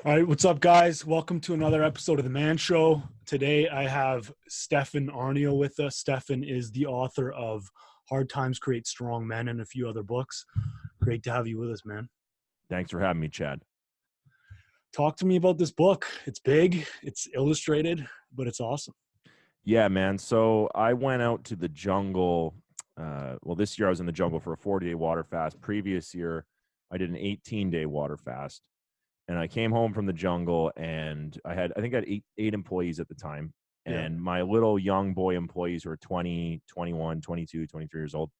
All right, what's up, guys? Welcome to another episode of The Man Show. Today, I have Stefan Arnio with us. Stefan is the author of Hard Times Create Strong Men and a few other books. Great to have you with us, man. Thanks for having me, Chad. Talk to me about this book. It's big, it's illustrated, but it's awesome. Yeah, man. So I went out to the jungle. This year I was in the jungle for a 40-day water fast. Previous year, I did an 18-day water fast. And I came home from the jungle, and I think I had eight employees at the time. And my little young boy employees who were 20, 21, 22, 23 years old,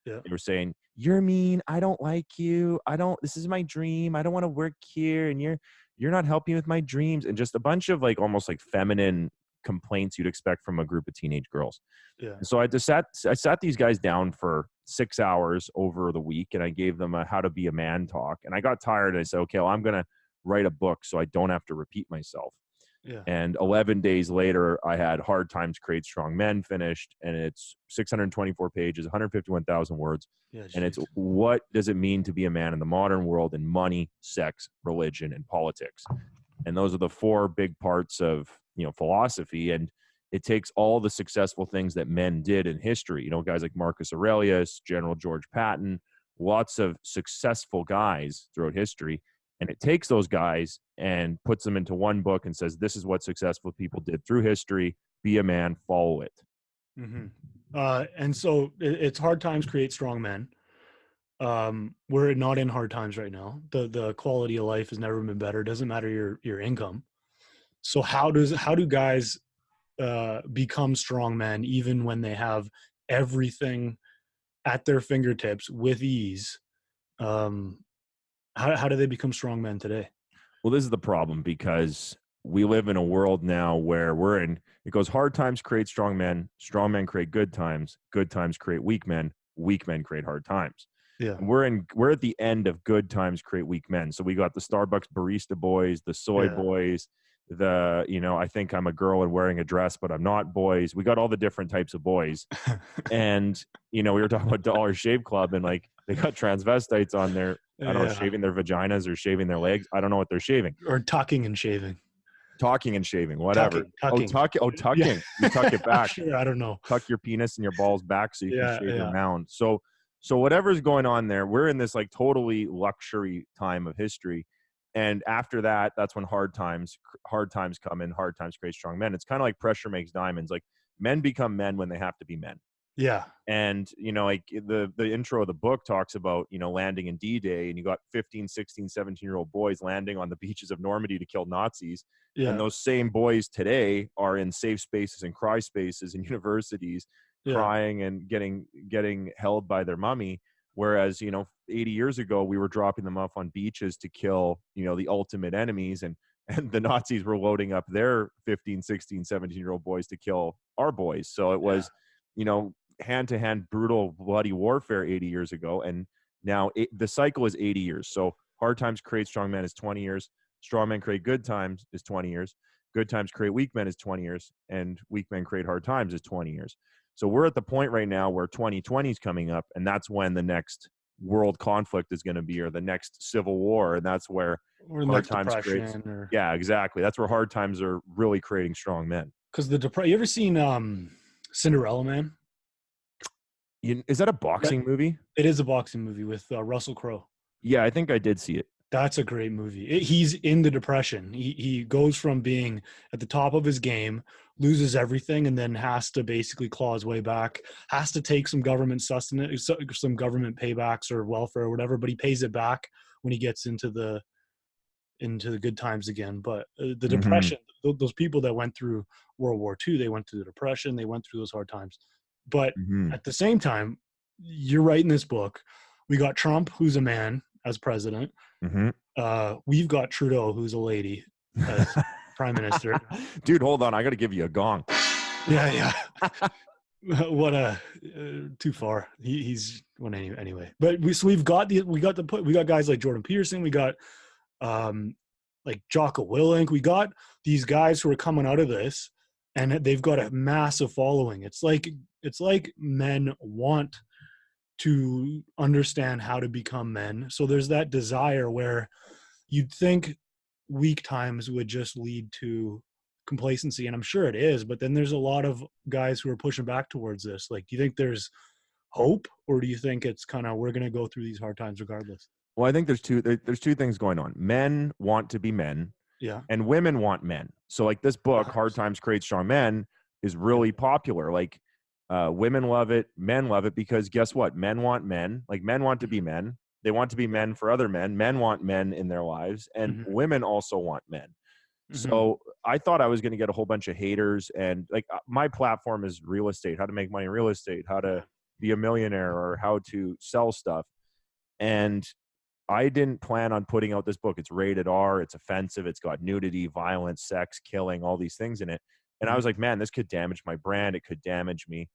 they were saying, "You're mean. I don't like you. This is my dream. I don't want to work here. And you're not helping with my dreams." And just a bunch of almost feminine complaints you'd expect from a group of teenage girls. Yeah. And so I sat these guys down for 6 hours over the week, and I gave them a how to be a man talk. And I got tired, and I said, okay, well, I'm going to write a book so I don't have to repeat myself. Yeah. And 11 days later, I had Hard Times Create Strong Men finished, and it's 624 pages, 151,000 words. Yeah, and it's what does it mean to be a man in the modern world in money, sex, religion, and politics. And those are the four big parts of, philosophy. And it takes all the successful things that men did in history, guys like Marcus Aurelius, General George Patton, lots of successful guys throughout history. And it takes those guys and puts them into one book and says, this is what successful people did through history. Be a man, follow it. Mm-hmm. And so it's Hard Times Create Strong Men. We're not in hard times right now. The quality of life has never been better. It doesn't matter your income. So how do guys become strong men even when they have everything at their fingertips with ease? How do they become strong men today? Well, this is the problem, because we live in a world now where it goes hard times create strong men create good times create weak men create hard times. Yeah. And we're at the end of good times create weak men. So we got the Starbucks barista boys, the soy boys, I think I'm a girl and wearing a dress, but I'm not boys. We got all the different types of boys. And, we were talking about Dollar Shave Club, and they got transvestites on there. I don't know, shaving their vaginas or shaving their legs. I don't know what they're shaving. Or tucking and shaving. Talking and shaving, whatever. Tucking. Tucking. Yeah. You tuck it back. Sure, I don't know. Tuck your penis and your balls back so you can shave your mound. So whatever's going on there, we're in this totally luxury time of history. And after that, that's when hard times come in. Hard times create strong men. It's kind of like pressure makes diamonds. Men become men when they have to be men. Yeah. And, the intro of the book talks about, landing in D-Day, and you got 15, 16, 17-year-old boys landing on the beaches of Normandy to kill Nazis. Yeah. And those same boys today are in safe spaces and cry spaces in universities, crying and getting held by their mummy. Whereas, 80 years ago, we were dropping them off on beaches to kill, the ultimate enemies. And the Nazis were loading up their 15, 16, 17-year-old boys to kill our boys. So it was, hand-to-hand brutal bloody warfare 80 years ago. And now the cycle is 80 years. So hard times create strong men is 20 years. Strong men create good times is 20 years. Good times create weak men is 20 years. And weak men create hard times is 20 years. So we're at the point right now where 2020 is coming up, and that's when the next world conflict is going to be, or the next civil war. And that's where hard times create. Yeah, exactly. That's where hard times are really creating strong men. Because you ever seen Cinderella Man? Is that a boxing movie? It is a boxing movie with Russell Crowe. Yeah, I think I did see it. That's a great movie. He's in the Depression. He goes from being at the top of his game, loses everything, and then has to basically claw his way back, has to take some government sustenance, some government paybacks or welfare or whatever, but he pays it back when he gets into the good times again. But the Depression, those people that went through World War II, they went through the Depression, they went through those hard times. But at the same time, you're writing this book. We got Trump, who's a man, as president. We've got Trudeau, who's a lady, as prime minister. Dude, hold on. I got to give you a gong. Yeah. What too far. He's well, anyway. But we got guys like Jordan Peterson. We got like Jocko Willink. We got these guys who are coming out of this, and they've got a massive following. It's like men want to understand how to become men. So there's that desire where you'd think weak times would just lead to complacency, and I'm sure it is, but then there's a lot of guys who are pushing back towards this. Like, do you think there's hope, or do you think it's kind of we're going to go through these hard times regardless? Well, I think there's two things going on. Men want to be men, Yeah. and women want men. So like this book, Hard 100%. Times Create Strong Men, is Yeah. really popular. Like women love it, men love it, because guess what? Men want men. Like men want to be men. They want to be Yeah. men for other men. Men want men in their lives, and Mhm. women also want men. Mhm. So I thought I was going to get a whole bunch of haters, and like my platform is real estate, how to make money in real estate, how to Yeah. be a millionaire, or how to sell stuff. And I didn't plan on putting out this book. It's rated R. It's offensive. It's got nudity, violence, sex, killing, all these things in it. And I was Mhm. like, man, this could damage my brand. It could damage me.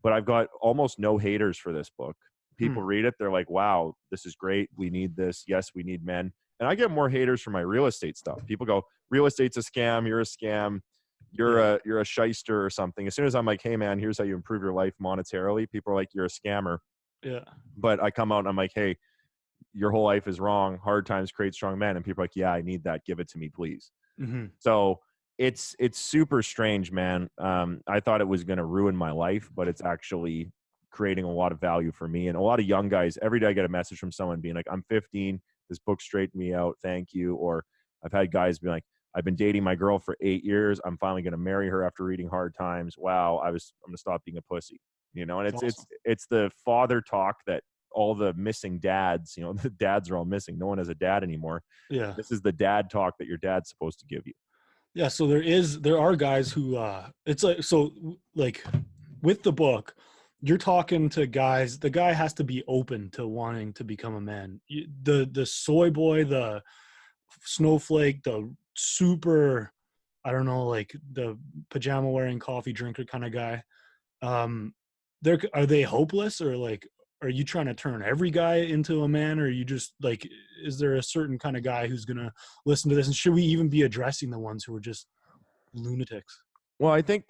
But I've got almost no haters for this book. People Hmm. read it. They're like, wow, this is great. We need this. Yes, we need men. And I get more haters for my real estate stuff. People go, real estate's a scam. You're a scam. Yeah. You're a shyster or something. As soon as I'm like, hey, man, here's how you improve your life monetarily, people are like, you're a scammer. Yeah. But I come out and I'm like, hey, your whole life is wrong. Hard times create strong men. And people are like, yeah, I need that. Give it to me, please. Mhm. So it's super strange, man. I thought it was going to ruin my life, but it's actually creating a lot of value for me. And a lot of young guys, every day I get a message from someone being like, I'm 15. This book straightened me out. Thank you. Or I've had guys be like, I've been dating my girl for 8 years. I'm finally going to marry her after reading Hard Times. Wow. I'm going to stop being a pussy, you know? And It's awesome. it's the father talk that all the missing dads, you know, the dads are all missing. No one has a dad anymore. Yeah. This is the dad talk that your dad's supposed to give you. Yeah, so there are guys who it's like, so like with the book, you're talking to guys, the guy has to be open to wanting to become a man. The soy boy, the snowflake, the super, I don't know, like the pajama wearing coffee drinker kind of guy. They're Are they hopeless, or like are you trying to turn every guy into a man, or are you just like, is there a certain kind of guy who's gonna listen to this, and should we even be addressing the ones who are just lunatics? Well, I think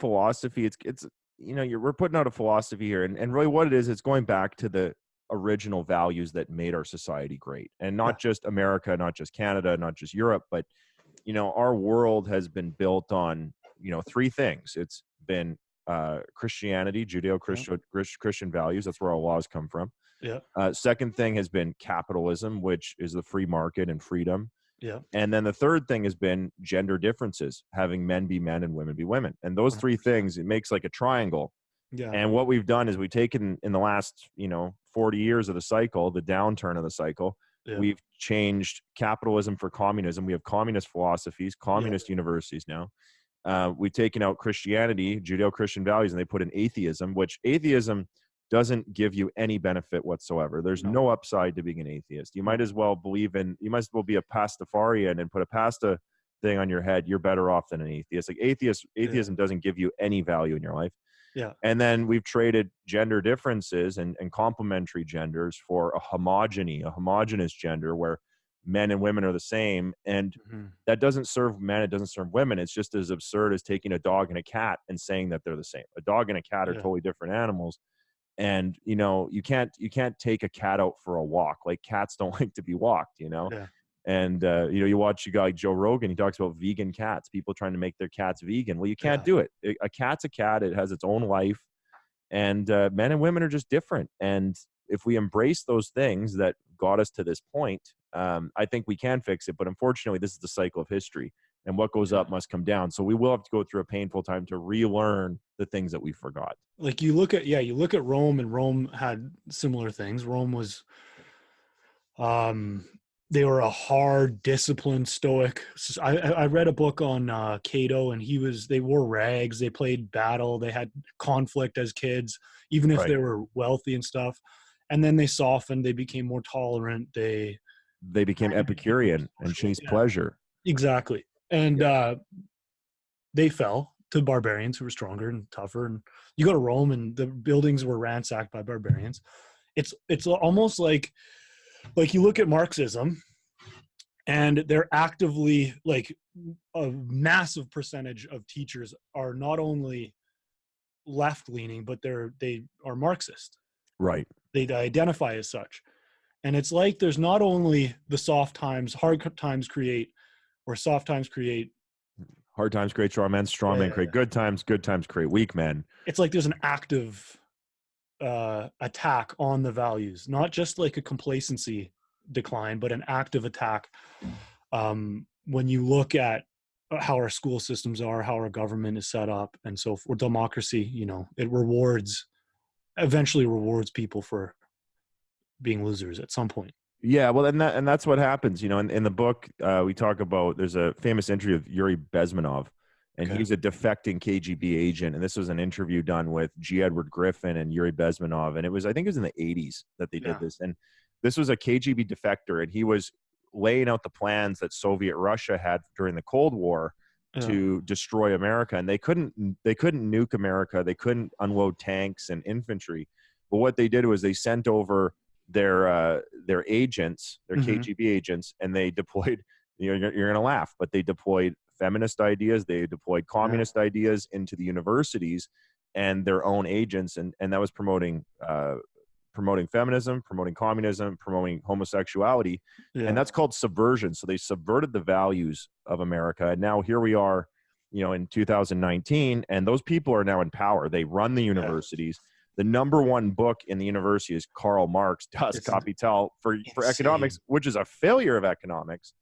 philosophy, it's you know, we're putting out a philosophy here, and really what it is, it's going back to the original values that made our society great. And Yeah. not just America, not just Canada, not just Europe, but you know, our world has been built on, you know, three things. It's been Christianity, Yeah. Judeo-Christian values. That's where our laws come from. Yeah. Second thing has been capitalism, which is the free market and freedom. Yeah. And then the third thing has been gender differences, having men be men and women be women. And those three 100%. things, it makes like a triangle. Yeah. And what we've done is we've taken in the last, you know, 40 years of the cycle, the downturn of the cycle, Yeah. we've changed capitalism for communism. We have communist philosophies, Yeah. communist universities now. We've taken out Christianity, Judeo-Christian values, and they put in atheism, which atheism doesn't give you any benefit whatsoever. There's No. no upside to being an atheist. You might as well be a pastafarian and put a pasta thing on your head. You're better off than an atheist. Like Yeah. atheism doesn't give you any value in your life. Yeah. And then we've traded gender differences and complementary genders for a homogenous gender where men and women are the same. And Mhm. that doesn't serve men, it doesn't serve women. It's just as absurd as taking a dog and a cat and saying that they're the same. A dog and a cat are Yeah. totally different animals. And you know, you can't take a cat out for a walk. Like cats don't like to be walked, you know. Yeah. And you know, you watch a guy like Joe Rogan, he talks about vegan cats, people trying to make their cats vegan. Well, you can't Yeah. do it. A cat's a cat, it has its own life. And men and women are just different. And if we embrace those things that got us to this point, I think we can fix it. But unfortunately, this is the cycle of history, and what goes Yeah. up must come down. So we will have to go through a painful time to relearn the things that we forgot. Like you look at, you look at Rome, and Rome had similar things. Rome was, um they were a hard, disciplined, stoic. I read a book on Cato, and they wore rags, they played battle, they had conflict as kids, even if Right. they were wealthy and stuff. And then they softened, they became more tolerant, they They became became more Epicurean and social. chased Yeah, pleasure. exactly. And Yeah. they fell to barbarians who were stronger and tougher. And you go to Rome, and the buildings were ransacked by barbarians. It's almost like you look at Marxism, and they're actively, like, a massive percentage of teachers are not only left leaning, but they are Marxist. Right. They identify as such. And it's like there's not only the soft times, hard times create, or soft times create. Hard times create strong men create good times create weak men. It's like there's an active attack on the values, not just like a complacency decline, but an active attack. When you look at how our school systems are, how our government is set up, and so for democracy, it eventually rewards people for being losers at some point. Yeah, well, and that's what happens. In the book, we talk about, there's a famous interview of Yuri Bezmenov, and Okay. he's a defecting KGB agent. And this was an interview done with G. Edward Griffin and Yuri Bezmenov. And I think it was in the 80s that they did this. And this was a KGB defector, and he was laying out the plans that Soviet Russia had during the Cold War to destroy America. And they couldn't nuke America. They couldn't unload tanks and infantry. But what they did was they sent over their agents, their KGB agents, and they deployed, you're going to laugh, but they deployed feminist ideas, they deployed communist ideas into the universities and their own agents, and that was promoting feminism, promoting communism, promoting homosexuality. And that's called subversion. So they subverted the values of America, and now here we are, in 2019, and those people are now in power. They run the universities. The number one book in the university is Karl Marx, Das Kapital, for economics, which is a failure of economics.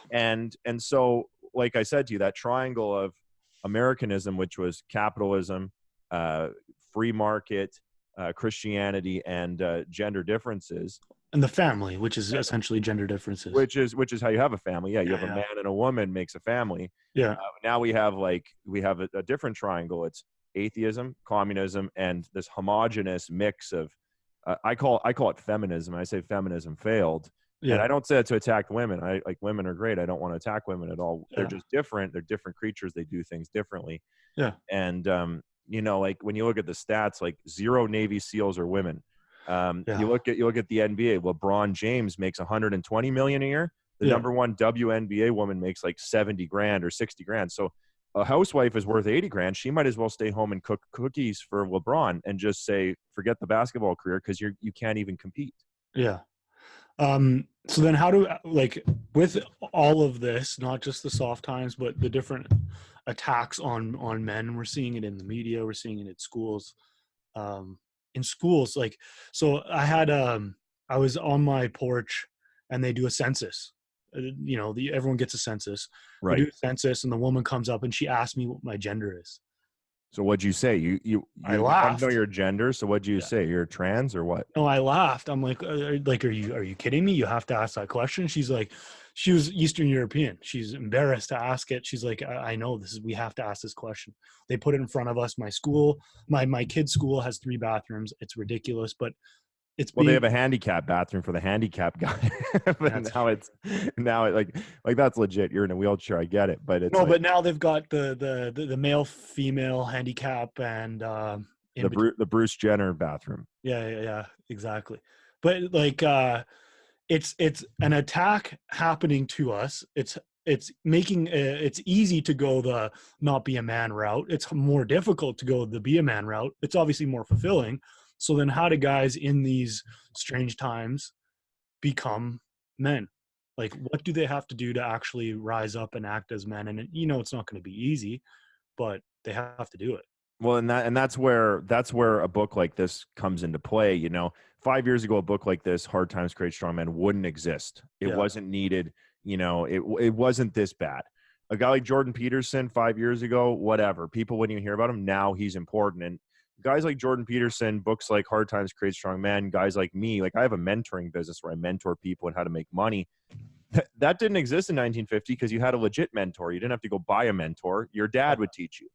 And so, like I said to you, that triangle of Americanism, which was capitalism, free market, Christianity, and gender differences. And the family, which is essentially gender differences. Which is how you have a family. Yeah, you have a man and a woman makes a family. Yeah. Now we have a different triangle. It's atheism, communism, and this homogenous mix of I call it feminism. I say feminism failed. And I don't say that to attack women. I like, women are great. I don't want to attack women at all. They're just different. They're different creatures. They do things differently. Yeah. And like when you look at the stats, like 0 Navy SEALs are women. You look at the NBA. LeBron James makes $120 million a year. The number one WNBA woman makes like 70 grand or 60 grand. So a housewife is worth 80 grand. She might as well stay home and cook cookies for LeBron and just say, forget the basketball career, because you can't even compete. Yeah. So then how with all of this, not just the soft times, but the different attacks on men, we're seeing it in the media, we're seeing it at schools, in schools, so I was on my porch and they do a census, everyone gets a census, right? They do a census, and the woman comes up and she asked me what my gender is. So what'd you say? You I laughed. Want to know your gender? So what'd you say? You're trans or what? No, I laughed. I'm like, are you kidding me? You have to ask that question. She's like, she was Eastern European. She's embarrassed to ask it. She's like, I know we have to ask this question. They put it in front of us. My school, my kid's school has 3 bathrooms. It's ridiculous, but they have a handicap bathroom for the handicap guy. But now that's legit. You're in a wheelchair. I get it, but it's but now they've got the male female handicap and the Bruce Jenner bathroom. Yeah, exactly. But it's an attack happening to us. It's making it's easy to go the not be a man route. It's more difficult to go the be a man route. It's obviously more fulfilling. So then how do guys in these strange times become men? Like, what do they have to do to actually rise up and act as men? And it's not going to be easy, but they have to do it. Well, and that's where a book like this comes into play. 5 years ago, a book like this, Hard Times Create Strong Men, wouldn't exist. It wasn't needed. It wasn't this bad. A guy like Jordan Peterson 5 years ago, whatever, people wouldn't even hear about him. Now he's important. And guys like Jordan Peterson, books like Hard Times Create Strong Men, guys like me, like I have a mentoring business where I mentor people and how to make money. That didn't exist in 1950 because you had a legit mentor. You didn't have to go buy a mentor. Your dad would teach you.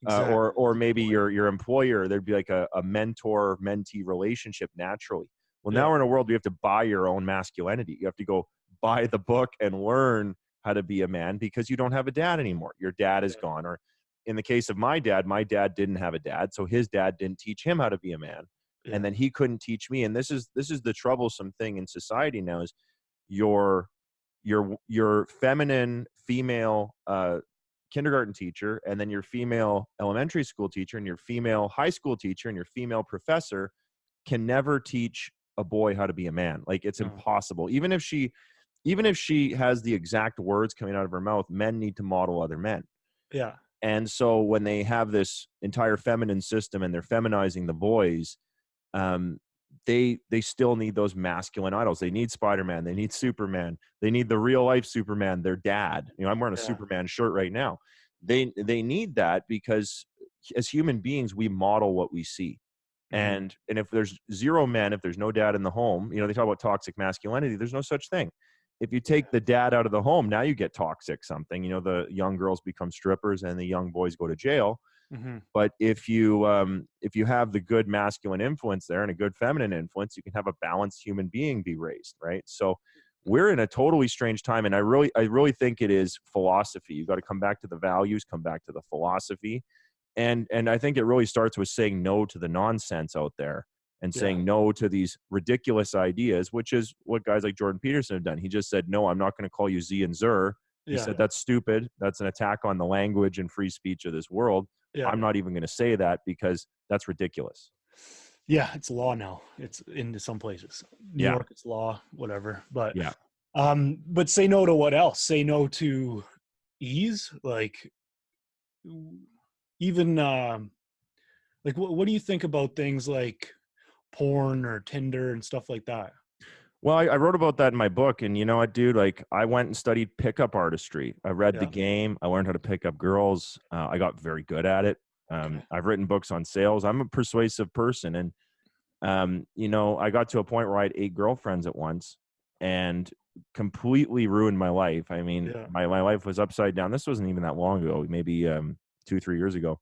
Exactly. Or maybe your employer, there'd be like a mentor-mentee relationship naturally. Well, now we're in a world where you have to buy your own masculinity. You have to go buy the book and learn how to be a man because you don't have a dad anymore. Your dad is gone. Or in the case of my dad didn't have a dad, so his dad didn't teach him how to be a man. Yeah. And then he couldn't teach me. And this is the troublesome thing in society now is your feminine female kindergarten teacher, and then your female elementary school teacher, and your female high school teacher, and your female professor can never teach a boy how to be a man. Like, it's No. impossible. Even if she has the exact words coming out of her mouth, men need to model other men. Yeah. And so when they have this entire feminine system and they're feminizing the boys, they still need those masculine idols. They need Spider-Man. They need Superman. They need the real life Superman, their dad. You know, I'm wearing a Yeah. Superman shirt right now. They need that because as human beings, we model what we see. Mm-hmm. And if there's zero men, if there's no dad in the home, you know, they talk about toxic masculinity. There's no such thing. If you take the dad out of the home, now you get toxic something. You know, the young girls become strippers and the young boys go to jail. Mm-hmm. But if you have the good masculine influence there and a good feminine influence, you can have a balanced human being be raised, right? So we're in a totally strange time, and I really think it is philosophy. You got to come back to the values, come back to the philosophy, and I think it really starts with saying no to the nonsense out there and saying no to these ridiculous ideas, which is what guys like Jordan Peterson have done. He just said, no, I'm not going to call you Z and Zer. He said, that's stupid. That's an attack on the language and free speech of this world. Yeah. I'm not even going to say that because that's ridiculous. Yeah, it's law now. It's into some places. New York, it's law, whatever. But but say no to what else? Say no to ease, like even like what do you think about things like porn or Tinder and stuff like that? Well, I wrote about that in my book, and you know what, dude? Like, I went and studied pickup artistry. I read the game. I learned how to pick up girls. I got very good at it. I've written books on sales. I'm a persuasive person, and you know, I got to a point where I had 8 girlfriends at once, and completely ruined my life. I mean, my life was upside down. This wasn't even that long ago, maybe 2-3 years ago,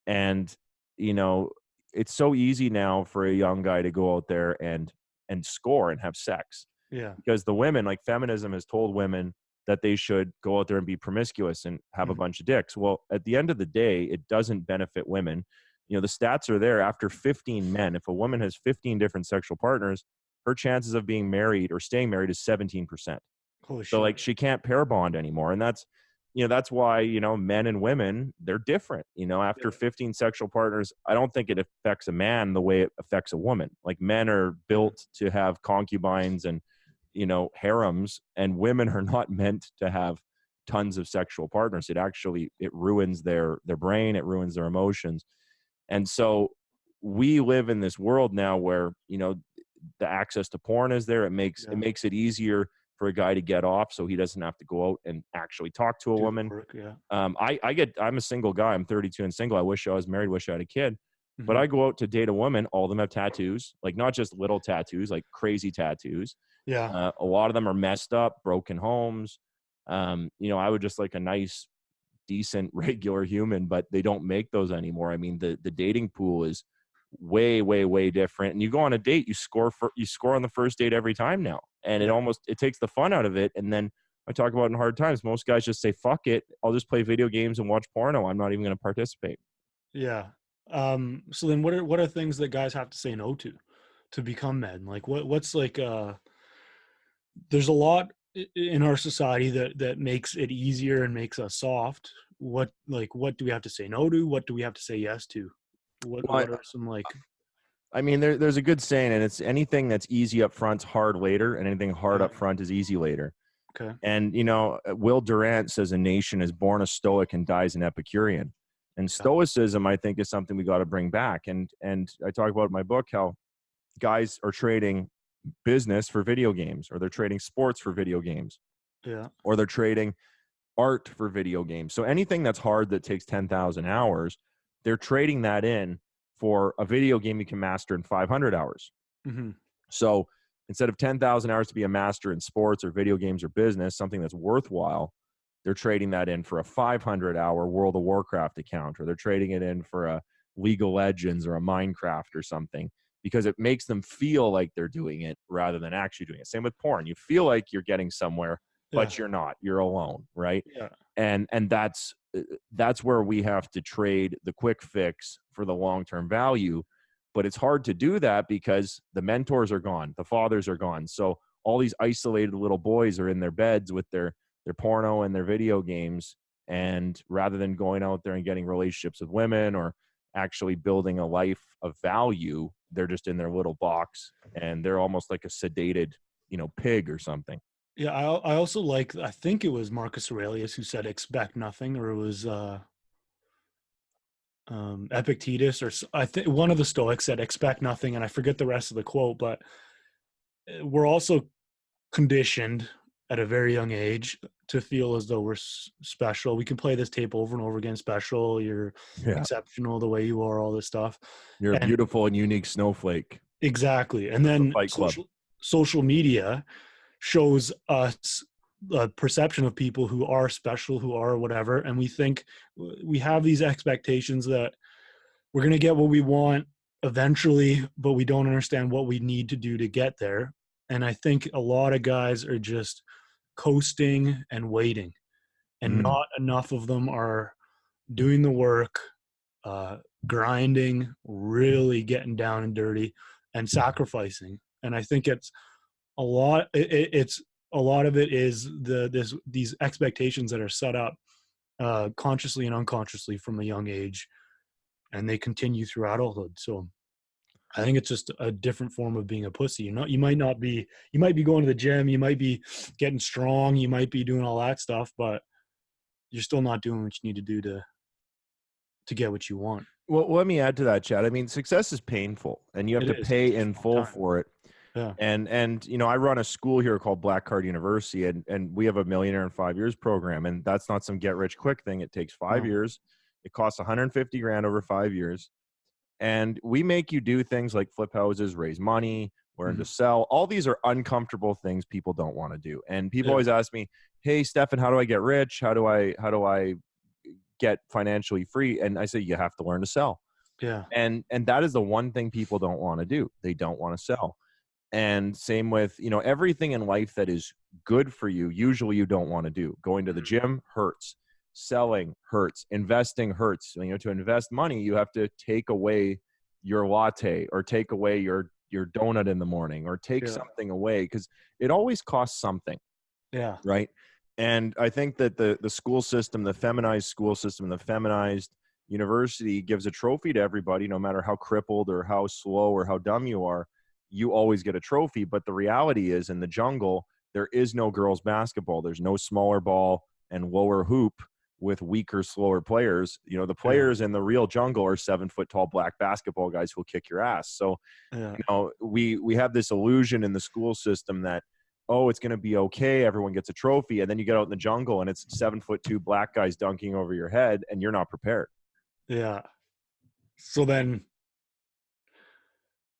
and you know, it's so easy now for a young guy to go out there and score and have sex. Yeah. Because the women, like, feminism has told women that they should go out there and be promiscuous and have a bunch of dicks. Well, at the end of the day, it doesn't benefit women. You know, the stats are there. After 15 men, if a woman has 15 different sexual partners, her chances of being married or staying married is 17%. Holy So shit. like, she can't pair bond anymore. And that's, you know, that's why, you know, men and women, they're different. You know, after 15 sexual partners, I don't think it affects a man the way it affects a woman. Like, men are built to have concubines and, you know, harems, and women are not meant to have tons of sexual partners. It ruins their brain. It ruins their emotions. And so we live in this world now where, you know, the access to porn is there. It makes it easier for a guy to get off, so he doesn't have to go out and actually talk to a woman. I'm a single guy. I'm 32 and single. I wish I was married, wish I had a kid. But I go out to date a woman. All of them have tattoos, like, not just little tattoos, like crazy tattoos. A lot of them are messed up, broken homes. You know, I would just like a nice, decent, regular human, but they don't make those anymore. I mean, the dating pool is way, way, way different. And you go on a date, you score on the first date every time now. And it takes the fun out of it. And then I talk about in hard times, most guys just say, fuck it, I'll just play video games and watch porno. I'm not even going to participate. Yeah. So then what are things that guys have to say no to become men? Like what's like there's a lot in our society that makes it easier and makes us soft. What do we have to say no to? What do we have to say yes to? What are some like I mean, there's a good saying, and it's anything that's easy up front's hard later, and anything hard up front is easy later. Okay. And, you know, Will Durant says a nation is born a Stoic and dies an Epicurean. And Stoicism, I think, is something we got to bring back. And I talk about in my book how guys are trading business for video games, or they're trading sports for video games. Yeah. Or they're trading art for video games. So anything that's hard that takes 10,000 hours, they're trading that in for a video game you can master in 500 hours. So instead of 10,000 hours to be a master in sports or video games or business, something that's worthwhile, they're trading that in for a 500-hour World of Warcraft account, or they're trading it in for a League of Legends or a Minecraft or something, because it makes them feel like they're doing it rather than actually doing it. Same with porn. You feel like you're getting somewhere, but you're not. You're alone, right? Yeah. And that's where we have to trade the quick fix for the long-term value. But it's hard to do that because the mentors are gone, the fathers are gone. So all these isolated little boys are in their beds with their porno and their video games, and rather than going out there and getting relationships with women or actually building a life of value, they're just in their little box and they're almost like a sedated, pig or something. Yeah, I also like, I think it was Marcus Aurelius who said expect nothing, or it was Epictetus, or I think one of the Stoics said expect nothing, and I forget the rest of the quote, but we're also conditioned at a very young age to feel as though we're special. We can play this tape over and over again. Special, you're exceptional the way you are, all this stuff. You're a beautiful and unique snowflake. Exactly. And then social media shows us a perception of people who are special, who are whatever. And we think we have these expectations that we're going to get what we want eventually, but we don't understand what we need to do to get there. And I think a lot of guys are just coasting and waiting, and not enough of them are doing the work, grinding, really getting down and dirty, and sacrificing. And I think it's a lot. It's a lot of it is these expectations that are set up consciously and unconsciously from a young age, and they continue through adulthood. So I think it's just a different form of being a pussy. You might be going to the gym, you might be getting strong, you might be doing all that stuff, but you're still not doing what you need to do to get what you want. Well, let me add to that, Chad. I mean, success is painful, and you have to pay in full for it. Yeah. And I run a school here called Black Card University, and we have a Millionaire in 5 Years program, and that's not some get rich quick thing. It takes 5 years. It costs $150,000 over 5 years. And we make you do things like flip houses, raise money, learn to sell. All these are uncomfortable things people don't want to do. And people always ask me, "Hey, Stefan, how do I get rich? How do I get financially free?" And I say, you have to learn to sell. Yeah. And that is the one thing people don't want to do. They don't want to sell. And same with, everything in life that is good for you, usually you don't want to do. Going to the gym hurts. Selling hurts. Investing hurts. To invest money, you have to take away your latte, or take away your donut in the morning, or take something away, because it always costs something. Yeah. Right. And I think that the school system, the feminized school system, the feminized university gives a trophy to everybody, no matter how crippled or how slow or how dumb you are. You always get a trophy. But the reality is, in the jungle, there is no girls basketball. There's no smaller ball and lower hoop with weaker, slower players. The players in the real jungle are 7 foot tall black basketball guys who'll kick your ass. So, we have this illusion in the school system that, it's going to be okay, everyone gets a trophy, and then you get out in the jungle and it's 7'2" black guys dunking over your head, and you're not prepared. Yeah. So then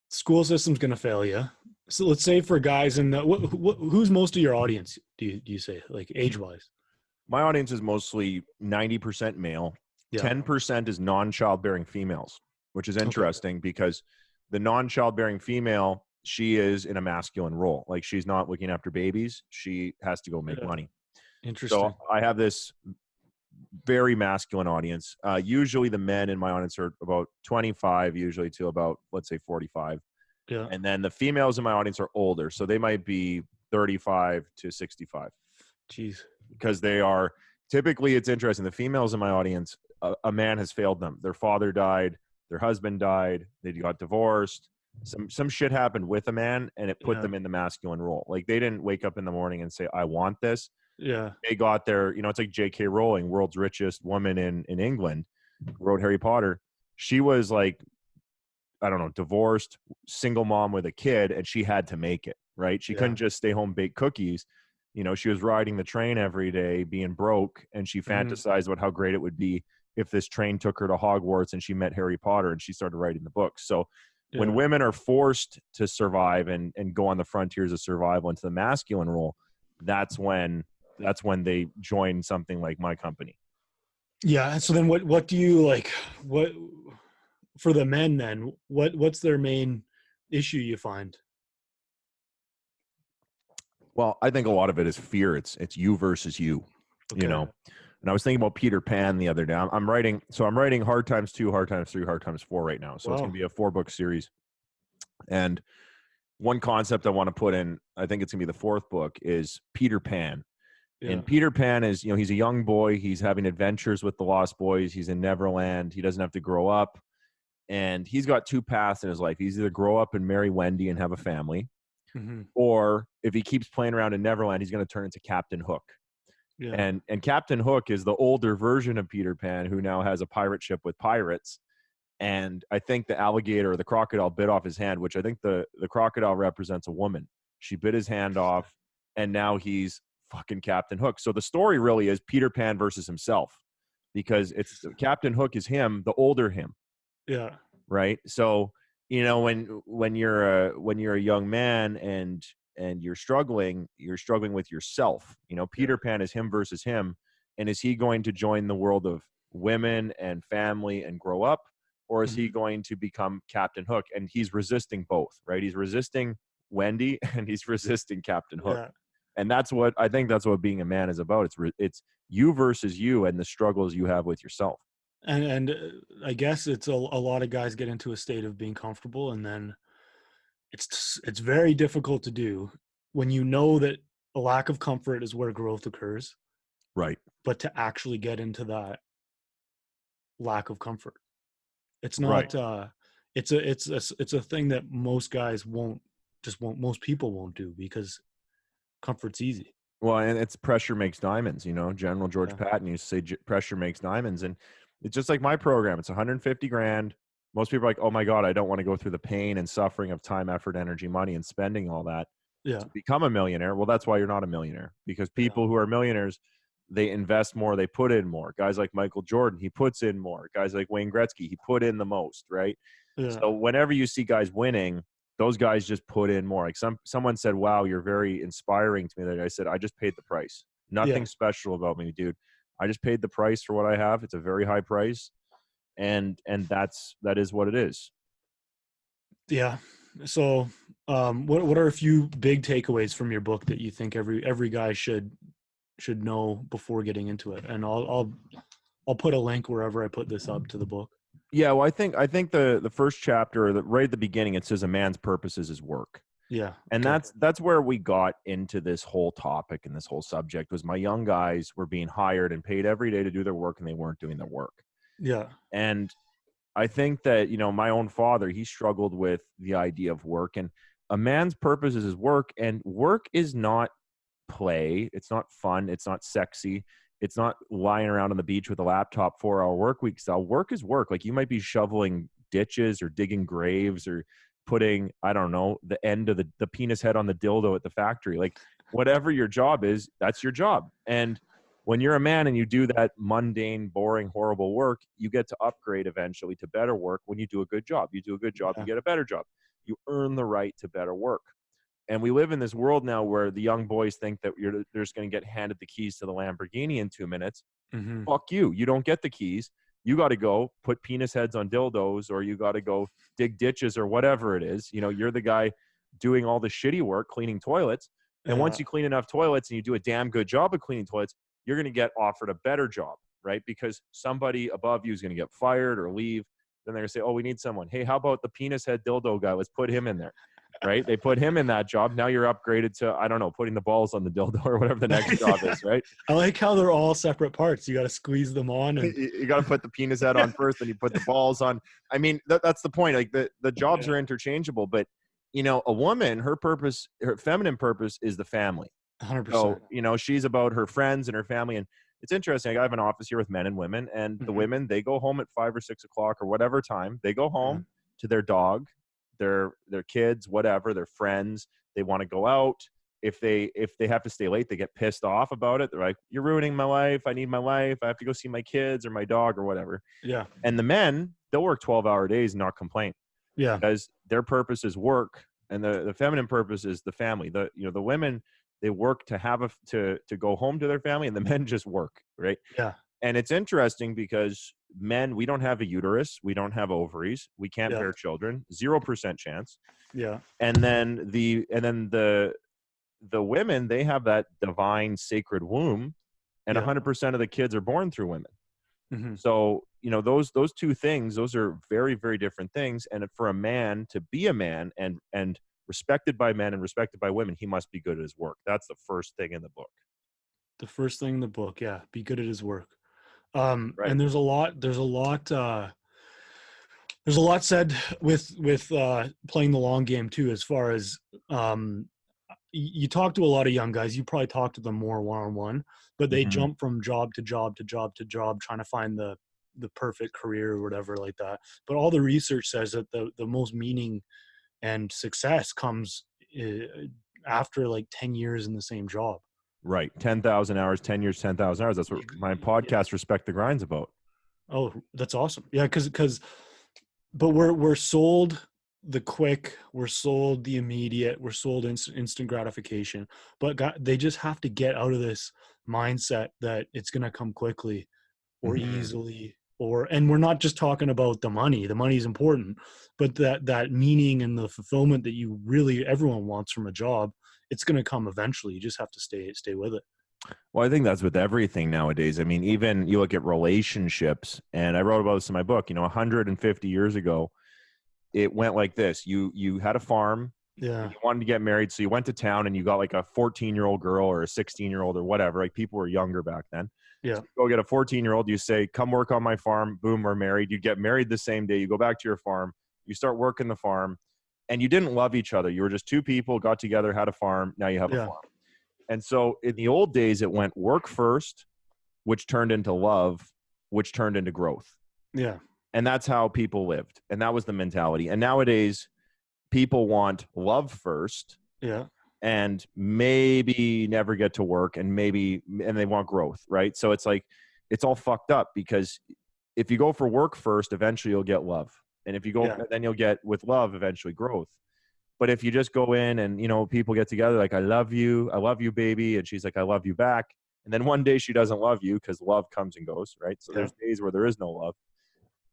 school system's going to fail you. So let's say for guys in the, who's most of your audience, do you say, like age wise? My audience is mostly 90% male. 10% is non-childbearing females, which is interesting because the non-childbearing female, she is in a masculine role. Like, she's not looking after babies. She has to go make money. Interesting. So I have this very masculine audience. Usually the men in my audience are about 25, usually to about, let's say, 45. Yeah. And then the females in my audience are older. So they might be 35 to 65. Jeez. Because they are typically, it's interesting. The females in my audience, a man has failed them. Their father died. Their husband died. They got divorced. Some shit happened with a man, and it put them in the masculine role. Like, they didn't wake up in the morning and say, I want this. Yeah. They got there. It's like J.K. Rowling, world's richest woman in England, wrote Harry Potter. She was like, I don't know, divorced, single mom with a kid, and she had to make it, right? She couldn't just stay home, bake cookies. She was riding the train every day, being broke, and she fantasized about how great it would be if this train took her to Hogwarts and she met Harry Potter, and she started writing the books. So when women are forced to survive and go on the frontiers of survival into the masculine role, that's when they join something like my company. Yeah. So then what do you like, what for the men then, what's their main issue you find? Well, I think a lot of it is fear. It's you versus you, And I was thinking about Peter Pan the other day. I'm writing Hard Times 2, Hard Times 3, Hard Times 4 right now. So it's going to be a 4-book series. And one concept I want to put in, I think it's going to be the 4th book, is Peter Pan. Yeah. And Peter Pan is, he's a young boy. He's having adventures with the Lost Boys. He's in Neverland. He doesn't have to grow up. and he's got two paths in his life. He's either grow up and marry Wendy and have a family, Mm-hmm. or if he keeps playing around in Neverland, he's going to turn into Captain Hook. Yeah. And Captain Hook is the older version of Peter Pan who now has a pirate ship with pirates. And I think the alligator or the crocodile bit off his hand, which I think the crocodile represents a woman. She bit his hand off, and now he's fucking Captain Hook. So the story really is Peter Pan versus himself, because it's Captain Hook is him, the older him. Yeah. Right. So, you know, when you're a young man and you're struggling with yourself. You know, Peter Pan is him versus him. And is he going to join the world of women and family and grow up? Or is he going to become Captain Hook? And he's resisting both, right? He's resisting Wendy and he's resisting Captain Hook. Yeah. And that's what I think that's what being a man is about. It's you versus you and the struggles you have with yourself. And I guess it's a lot of guys get into a state of being comfortable, and then it's very difficult to do when you know that a lack of comfort is where growth occurs. Right. But to actually get into that lack of comfort, it's Right. not. It's a thing that most guys most people won't do because comfort's easy. Well, and it's pressure makes diamonds, you know. General George Yeah. Patton used to say pressure makes diamonds. And it's just like my program. It's 150 grand. Most people are like, oh my God, I don't want to go through the pain and suffering of time, effort, energy, money, and spending all that Yeah. to become a millionaire. Well, that's why you're not a millionaire, because people who are millionaires, they invest more, they put in more. Guys like Michael Jordan, he puts in more. Guys like Wayne Gretzky, he put in the most, right? Yeah. So whenever you see guys winning, those guys just put in more. Like someone said, wow, you're very inspiring to me. That I said, I just paid the price. Nothing special about me, dude. I just paid the price for what I have. It's a very high price. And that is what it is. Yeah. So what are a few big takeaways from your book that you think every guy should know before getting into it? And I'll put a link wherever I put this up to the book. Yeah, well, I think the first chapter, right at the beginning, it says a man's purpose is his work. Yeah. And Okay. that's where we got into this whole topic and this whole subject. Was my young guys were being hired and paid every day to do their work, and they weren't doing their work. Yeah. And I think that, you know, my own father, he struggled with the idea of work, and a man's purpose is his work, and work is not play. It's not fun. It's not sexy. It's not lying around on the beach with a laptop 4-hour work week style. Work is work. Like, you might be shoveling ditches or digging graves or putting, I don't know, the end of the penis head on the dildo at the factory. Like, whatever your job is, that's your job. And when you're a man and you do that mundane, boring, horrible work, you get to upgrade eventually to better work when you do a good job. You do a good job, you get a better job. You earn the right to better work. And we live in this world now where the young boys think that they're just going to get handed the keys to the Lamborghini in 2 minutes. Mm-hmm. Fuck you. You don't get the keys. You got to go put penis heads on dildos, or you got to go dig ditches or whatever it is. You know, you're the guy doing all the shitty work, cleaning toilets. And once you clean enough toilets and you do a damn good job of cleaning toilets, you're going to get offered a better job, right? Because somebody above you is going to get fired or leave. Then they're going to say, oh, we need someone. Hey, how about the penis head dildo guy? Let's put him in there. Right? They put him in that job. Now you're upgraded to, I don't know, putting the balls on the dildo or whatever the next job is, right? I like how they're all separate parts. You got to squeeze them on. And you got to put the penis head on first, then you put the balls on. I mean, that's the point. Like, the jobs are interchangeable, but, you know, a woman, her purpose, her feminine purpose is the family. 100%. So, you know, she's about her friends and her family. And it's interesting. I have an office here with men and women, and the women, they go home at 5 or 6 o'clock or whatever time. They go home to their dog, their kids, whatever, their friends. They want to go out. If they have to stay late, they get pissed off about it. They're like, you're ruining my life. I need my life. I have to go see my kids or my dog or whatever. Yeah. And the men, they'll work 12-hour days and not complain. Yeah. Because their purpose is work, and the feminine purpose is the family. The women, they work to to go home to their family, and the men just work, right? Yeah. And it's interesting because men, we don't have a uterus, we don't have ovaries, we can't bear children, 0% chance. Yeah. And then the women, they have that divine sacred womb, and 100% of the kids are born through women. Mm-hmm. So, you know, those two things, those are very, very different things. And for a man to be a man and respected by men and respected by women, he must be good at his work. That's the first thing in the book. The first thing in the book, be good at his work. Right. And there's a lot There's a lot said with playing the long game too, as far as you talk to a lot of young guys. You probably talk to them more one-on-one, but they Mm-hmm. jump from job to job to job to job trying to find the perfect career or whatever like that. But all the research says that the most meaning and success comes after like 10 years in the same job. Right. 10,000 hours, 10 years, 10,000 hours. That's what my Yeah. podcast, Respect the Grind's about. Oh, that's awesome. Yeah, but we're sold the quick, we're sold the immediate, we're sold instant gratification. But they just have to get out of this mindset that it's going to come quickly or Mm-hmm. easily, and we're not just talking about the money. The money is important, but that meaning and the fulfillment that everyone wants from a job, it's going to come eventually. You just have to stay with it. Well, I think that's with everything nowadays. I mean, even you look at relationships, and I wrote about this in my book. 150 years ago, it went like this: you had a farm, Yeah. and you wanted to get married, so you went to town and you got like a 14-year-old girl or a 16-year-old or whatever. Like people were younger back then. Yeah. So you go get a 14-year-old. You say, "Come work on my farm." Boom, we're married. You get married the same day. You go back to your farm. You start working the farm, and you didn't love each other. You were just two people got together, had a farm. Now you have a Yeah. farm. And so in the old days, it went work first, which turned into love, which turned into growth. Yeah. And that's how people lived. And that was the mentality. And nowadays, people want love first. Yeah. And maybe never get to work and they want growth, right? So it's like, it's all fucked up because if you go for work first, eventually you'll get love. And if you go, then you'll get with love, eventually growth. But if you just go in and, people get together like, I love you, baby. And she's like, I love you back. And then one day she doesn't love you because love comes and goes, right? So there's days where there is no love.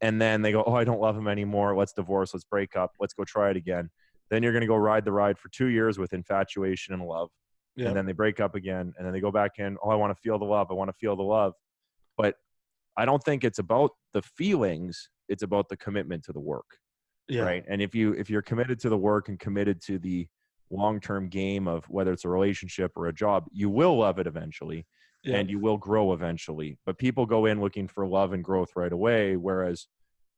And then they go, oh, I don't love him anymore. Let's divorce. Let's break up. Let's go try it again. Then you're going to go ride the ride for 2 years with infatuation and love. And then they break up again. And then they go back in. Oh, I want to feel the love. I want to feel the love. But I don't think it's about the feelings. It's about the commitment to the work. Yeah. Right. And if you're committed to the work and committed to the long-term game of whether it's a relationship or a job, you will love it eventually and you will grow eventually. But people go in looking for love and growth right away. Whereas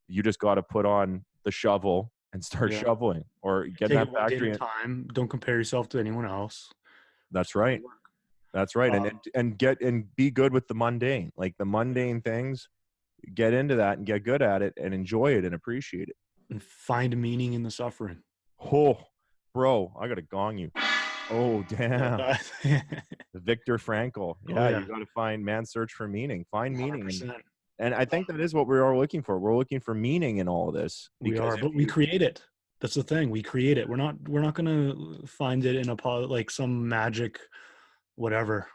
you just got to put on the shovel and start shoveling or get that factory. Time. Don't compare yourself to anyone else. That's right. That's right. And be good with the mundane, like the mundane things, get into that and get good at it and enjoy it and appreciate it. And find meaning in the suffering. Oh, bro, I got to gong you. Oh, damn. Victor Frankl. Yeah, you got to find man's search for meaning. Find meaning. And I think that is what we are looking for. We're looking for meaning in all of this. We are, but we create it. That's the thing. We create it. We're not going to find it in like some magic, whatever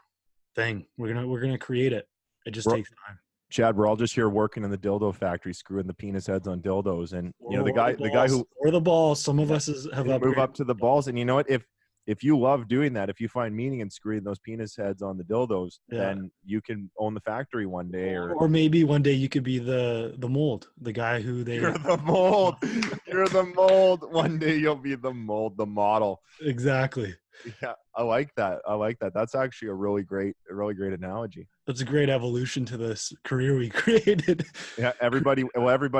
thing. We're going to create it. It just takes time. Chad, we're all just here working in the dildo factory, screwing the penis heads on dildos. And the guy who, or the balls, some of us have move up to the balls. And you know what? If you love doing that, if you find meaning in screwing those penis heads on the dildos, then you can own the factory one day. Or maybe one day you could be the mold, the guy who You're the mold. You're the mold. One day you'll be the mold, the model. Exactly. Yeah, I like that. That's actually a really great analogy. That's a great evolution to this career we created. Yeah, everybody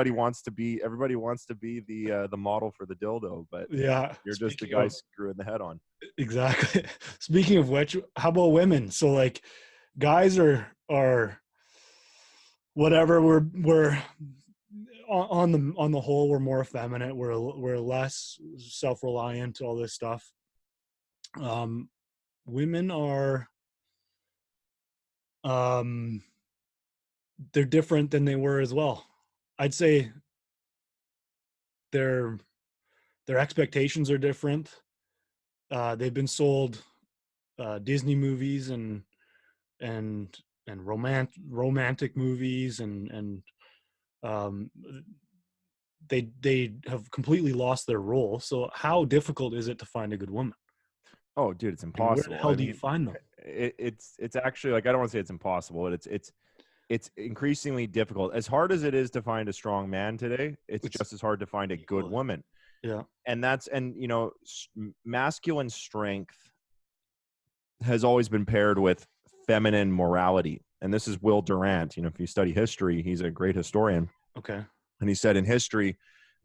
wants to be the model for the dildo, but you're just the guy screwing the head on. Exactly. Speaking of which, how about women? So like guys are whatever, we're on the whole, we're more effeminate, we're less self-reliant, all this stuff. Women are they're different than they were as well. I'd say their expectations are different. They've been sold Disney movies and romantic movies and they have completely lost their role. So how difficult is it to find a good woman? Oh, dude, it's impossible. Where the hell do you find them? It's actually, like, I don't want to say it's impossible, but it's increasingly difficult. As hard as it is to find a strong man today, it's just as hard to find a good woman. Yeah. And masculine strength has always been paired with feminine morality. And this is Will Durant. If you study history, he's a great historian. Okay. And he said in history,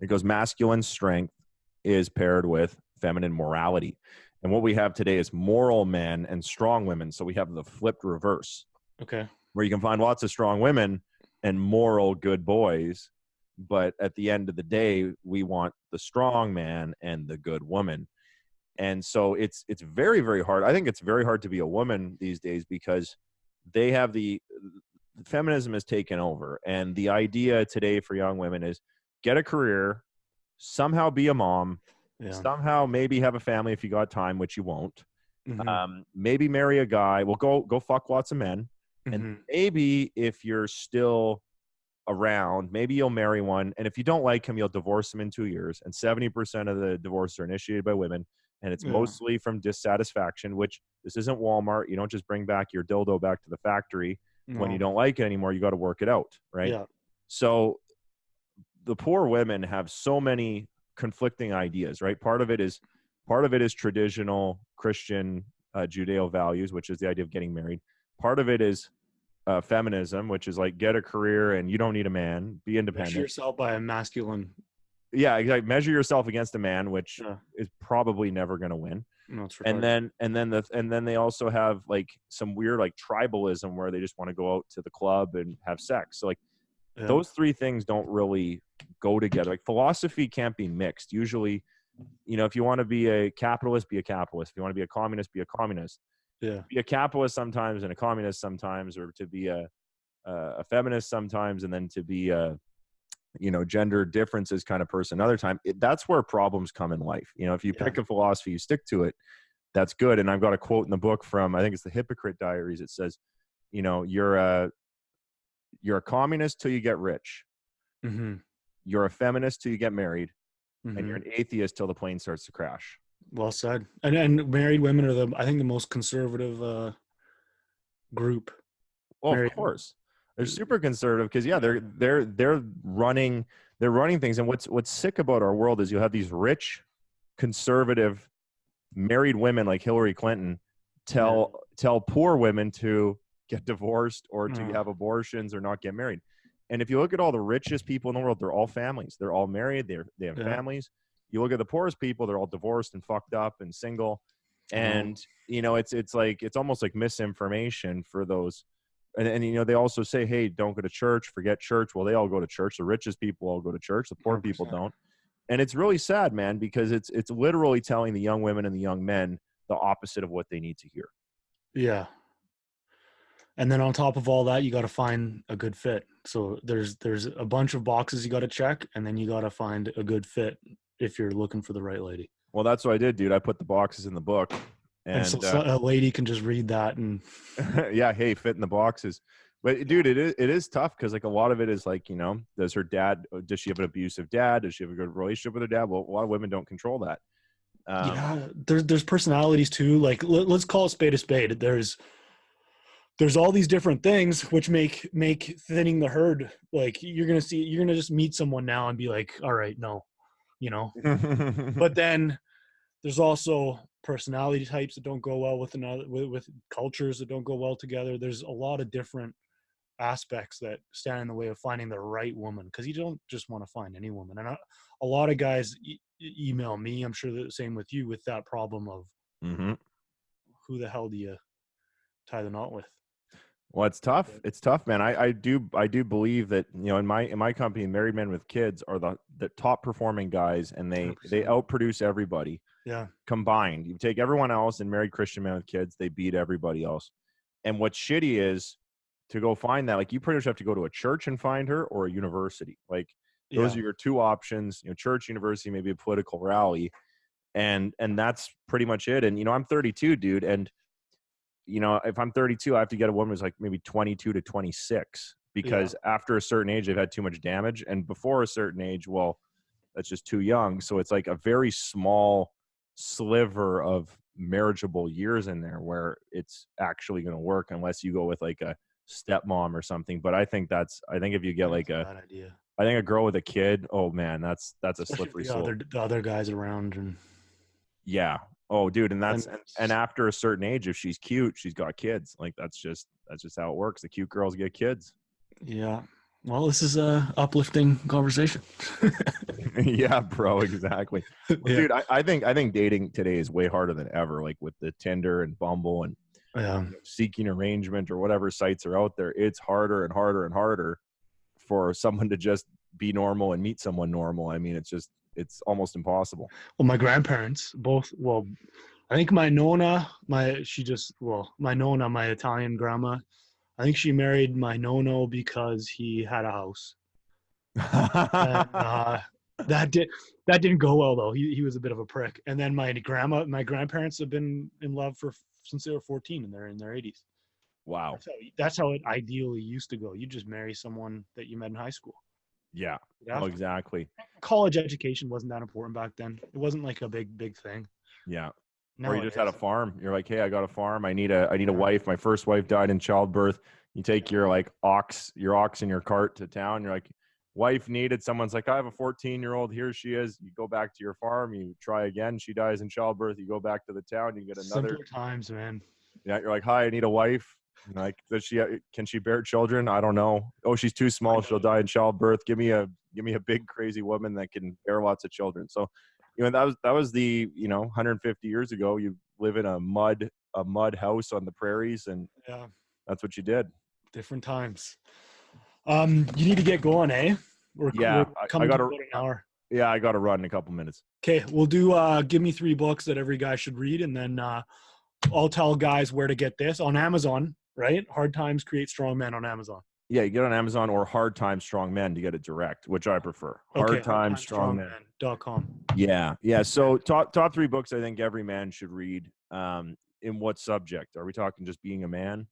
It goes, masculine strength is paired with feminine morality. And what we have today is moral men and strong women. So we have the flipped reverse. Okay. Where you can find lots of strong women and moral good boys. But at the end of the day, we want the strong man and the good woman. And so it's very, very hard. I think it's very hard to be a woman these days because they have feminism has taken over. And the idea today for young women is get a career, somehow be a mom, somehow maybe have a family if you got time, which you won't. Maybe marry a guy. Well, go fuck lots of men. And maybe if you're still around, maybe you'll marry one. And if you don't like him, you'll divorce him in 2 years. And 70% of the divorces are initiated by women. And it's mostly from dissatisfaction, which this isn't Walmart. You don't just bring back your dildo back to the factory when you don't like it anymore. You got to work it out, right? Yeah. So the poor women have so many conflicting ideas, right? Part of it is traditional Christian Judeo values, which is the idea of getting married. Part of it is feminism, which is like get a career and you don't need a man, be independent. Measure yourself by a masculine. Yeah, exactly. Measure yourself against a man, which is probably never going to win. No, it's and then they also have like some weird like tribalism where they just want to go out to the club and have sex. So like those three things don't really go together. Like philosophy can't be mixed. Usually, if you want to be a capitalist, be a capitalist. If you want to be a communist, be a communist. Yeah. Be a capitalist sometimes and a communist sometimes, or to be a feminist sometimes, and then to be a gender differences kind of person another time. That's where problems come in life. If you pick a philosophy, you stick to it, that's good. And I've got a quote in the book from, I think it's the Hypocrite Diaries. It says, you're a communist till you get rich. You're a feminist till you get married. And you're an atheist till the plane starts to crash. Well said. And married women are I think the most conservative group. Well, of course. They're super conservative because they're running things. And what's sick about our world is you have these rich, conservative, married women like Hillary Clinton tell poor women to get divorced or to have abortions or not get married. And if you look at all the richest people in the world, they're all families. They're all married. They have families. You look at the poorest people, they're all divorced and fucked up and single. And it's almost like misinformation for those. And they also say, hey, don't go to church, forget church. Well, they all go to church. The richest people all go to church. The poor 100%. People don't. And it's really sad, man, because it's literally telling the young women and the young men the opposite of what they need to hear. Yeah. And then on top of all that, you got to find a good fit. So there's a bunch of boxes you got to check, and then you got to find a good fit if you're looking for the right lady. Well, that's what I did, dude. I put the boxes in the book. And so a lady can just read that and hey, fit in the boxes. But dude, it is tough because like a lot of it is like, does she have an abusive dad? Does she have a good relationship with her dad? Well, a lot of women don't control that. There's personalities too. Like let's call a spade a spade. There's all these different things which make thinning the herd. Like you're gonna just meet someone now and be like, all right, no, but then there's also personality types that don't go well with cultures that don't go well together. There's a lot of different aspects that stand in the way of finding the right woman, because you don't just want to find any woman. And a lot of guys email me, I'm sure the same with you, with that problem of who the hell do you tie the knot with? Well, it's tough. It's tough, man. I do believe that, in my company, married men with kids are the top performing guys, and they outproduce everybody. Yeah. Combined. You take everyone else and married Christian men with kids, they beat everybody else. And what's shitty is to go find that, like, you pretty much have to go to a church and find her, or a university. Like, those are your two options, church, university, maybe a political rally. And that's pretty much it. And, I'm 32, dude. And, if I'm 32, I have to get a woman who's like maybe 22 to 26, because after a certain age, they've had too much damage. And before a certain age, well, that's just too young. So it's like a very small sliver of marriageable years in there where it's actually going to work, unless you go with like a stepmom or something. But I think if you get like bad idea. I think a girl with a kid, oh man, that's a slippery slope. The other guys around and oh dude, and after a certain age, if she's cute, she's got kids. Like that's just how it works. The cute girls get kids. Yeah. Well, this is a uplifting conversation. Yeah, bro, exactly. Well, Yeah. dude, I think dating today is way harder than ever. Like with the Tinder and Bumble and Yeah. seeking arrangement or whatever sites are out there, it's harder and harder and harder for someone to just be normal and meet someone normal. I mean, it's almost impossible. Well, my grandparents both, well, I think my nona, my nona, my Italian grandma, I think she married my nono because he had a house. And that did that didn't go well though. He was a bit of a prick. And then my grandparents have been in love since they were 14 and they're in their 80s. Wow. That's how it ideally used to go. You just marry someone that you met in high school. Yeah. Yeah. Oh, exactly. College education wasn't that important back then. It wasn't like a big thing. Yeah. Now Or you it just had a is. farm. You're like, hey, I got a farm. I need a wife. My first wife died in childbirth. You take your ox in your cart to town. You're like, wife needed. Someone's like, I have a 14-year-old. Here she is. You go back to your farm. You try again. She dies in childbirth. You go back to the town. You get another. Simpler times, man. Yeah. You're like, hi, I need a wife. Like, can she bear children? I don't know. Oh, she's too small. She'll die in childbirth. Give me a big crazy woman that can bear lots of children. So, that was the 150 years ago. You live in a mud house on the prairies, and Yeah, that's what you did. different times. You need to get going, eh? We're Yeah, I coming to got to. about an hour. Yeah, I got to run in a couple minutes. Okay, we'll do give me 3 books that every guy should read, and then I'll tell guys where to get this on Amazon, right? Hard Times Create Strong Men on Amazon. Yeah, you get on Amazon or Hard Times Strong Men to get it direct, which I prefer. Okay, Hard Times Strong Men. hardtimestrongmen.com. Yeah, yeah. So top 3 books I think every man should read. In what subject? Are we talking just being a man?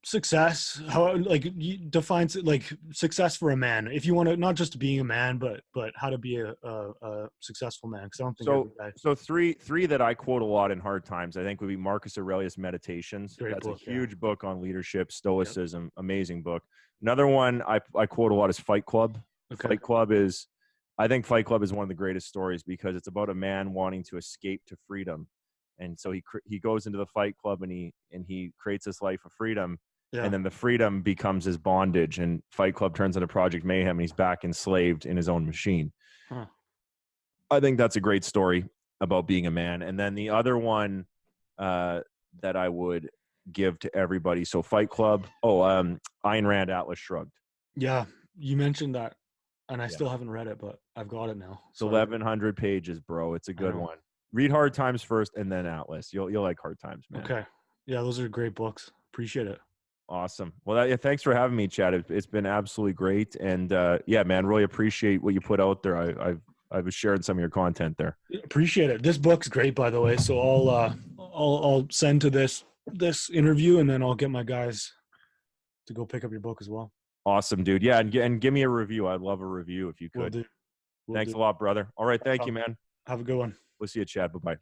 Success. How like you define like success for a man? If you want to, not just being a man, but how to be a successful man. Because I don't think every guy. So three that I quote a lot in Hard Times, I think, would be Marcus Aurelius' Meditations. Great That's book, a huge book on leadership, stoicism, amazing book. Another one I quote a lot is Fight Club. Okay. I think Fight Club is one of the greatest stories because it's about a man wanting to escape to freedom. And so he goes into the Fight Club and he creates this life of freedom. Yeah. And then the freedom becomes his bondage, and Fight Club turns into Project Mayhem, and he's back enslaved in his own machine. Huh. I think that's a great story about being a man. And then the other one that I would give to everybody. So Fight Club. Ayn Rand, Atlas Shrugged. Yeah, you mentioned that, and I still haven't read it, but I've got it now. It's 1,100 pages, bro. It's a good one. Read Hard Times first, and then Atlas. You'll like Hard Times, man. Okay. Yeah, those are great books. Appreciate it. Awesome. Well, thanks for having me, Chad. It's been absolutely great, and yeah, man, really appreciate what you put out there. I was sharing some of your content there. Appreciate it. This book's great, by the way. So I'll send to this interview, and then I'll get my guys to go pick up your book as well. Awesome, dude. Yeah, and give me a review. I'd love a review if you could. Will do. Thanks a lot, brother. All right, thank you, man. Have a good one. We'll see you, Chad. Bye-bye.